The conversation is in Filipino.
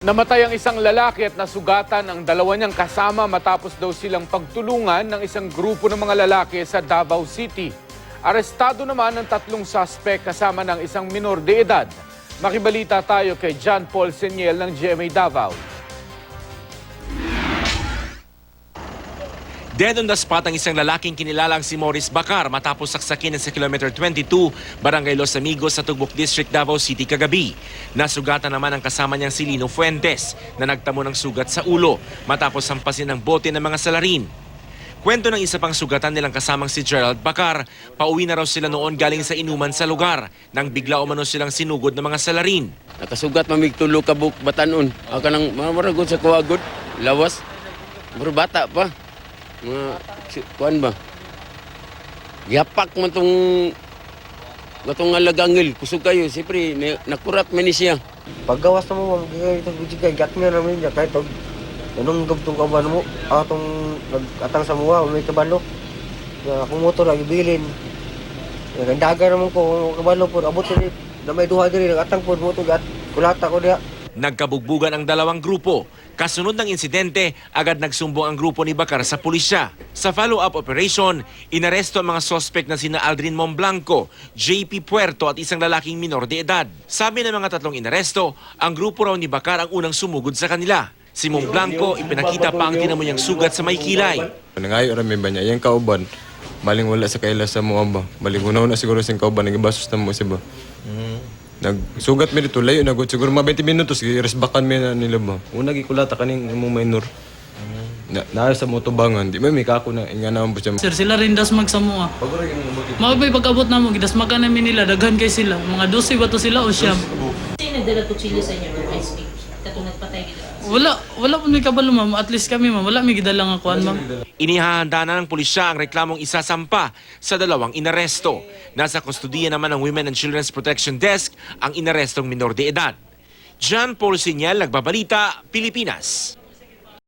Namatay ang isang lalaki at nasugatan ang dalawa niyang kasama matapos daw silang pagtulungan ng isang grupo ng mga lalaki sa Davao City. Arestado naman ang tatlong suspect kasama ng isang minor de edad. Makibalita tayo kay John Paul Senyel ng GMA Davao. Dead on the spot ang isang lalaking kinilalang si Morris Bacar matapos saksakin sa kilometer 22, Barangay Los Amigos sa Tugbok District, Davao City kagabi. Nasugatan naman ang kasama niyang si Lino Fuentes na nagtamo ng sugat sa ulo matapos sampasin ng bote ng mga salarin. Kwento ng isa pang sugatan nilang kasamang si Gerald Bacar, pauwi na raw sila noon galing sa inuman sa lugar nang bigla umano silang sinugod ng mga salarin. Nakasugat mamig tulo ka buk batanon. Aka nang maragod sa kuwagod, lawas. Bro bata pa. Mga kuan ba? Yapak man tong alagangil. Kusog kayo, siyempre nakurat man ni siya. Paggawas na mo, ito bujigay, gat nga namin niya. Kahit pag anong gabtong kabalo mo, atong nag-atang sa muwa, may kabalo. Kung motor lagi bilin. Kandaga naman ko, kabalo po, abot na na may duha diri, nag-atang po, motor, at kulata ko diya. Nagkabugbugan ang dalawang grupo. Kasunod ng insidente, agad nagsumbong ang grupo ni Bacar sa pulisya. Sa follow-up operation, inaresto ang mga suspect na sina Aldrin Momblanco, JP Puerto at isang lalaking minor de edad. Sabi ng mga tatlong inaresto, ang grupo raw ni Bacar ang unang sumugod sa kanila. Si Momblanco, ipinakita pa ang tinamo niyang sugat sa may kilay. Nangayo rami ba niya, yung kauban, maling wala sa kaila sa mga ba. Maling unaw na siguro sa kauban, nagibasos na mo siya ba. Nagsugat mi dito, layo na siguro mga 20 minutos, resbakan mi na nila ba. Una gikulata kaning mo minor. Na sa motobangan, di ba may kako na nga naman po siya. Sir, sila rin dasmag sa mua. Mabay pag-abot na mo, gidasmagan namin nila, daghan kay sila. Mga 12 ba to sila o siyam? Sino nagdala kutsilyo sa inyo ng ice cream? Katong nagpatay kita. Wala po may kabalo ma'am, at least kami ma'am, wala may gidala nga kuan ma'am. Inihahanda na ng pulisya ang reklamong isasampa sa dalawang inaresto. Nasa kustudiya naman ng Women and Children's Protection Desk ang inarestong minor de edad. John Paul Senyel, Nagbabalita, Pilipinas.